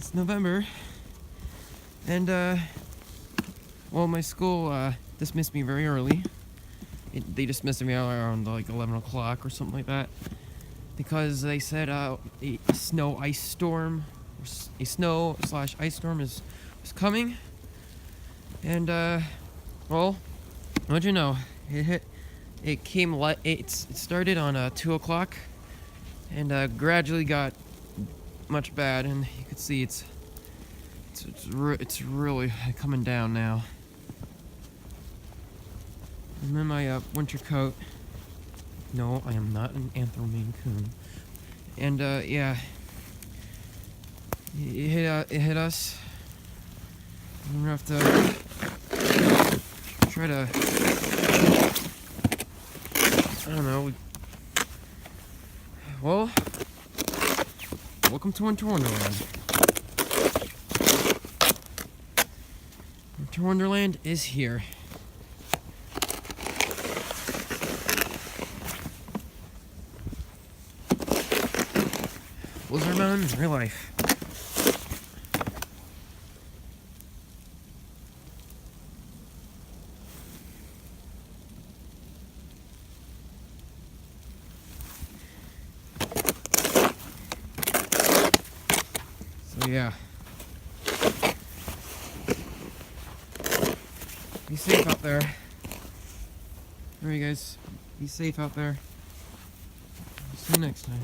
It's November, and well, my school dismissed me very early. They dismissed me around like 11 o'clock or something like that, because they said a snow/ice storm is coming, and well, how'd you know? It started on 2 o'clock, and gradually got much bad, and you could see it's really coming down now. I'm in my winter coat. No, I am not an Anthro-Maine Coon. And yeah, it hit us. I'm gonna have to try to, I don't know. Well, welcome to Winter Wonderland. Winter Wonderland is here. Blizzard Mountain in real life. So yeah. Be safe out there. Alright guys, be safe out there. See you next time.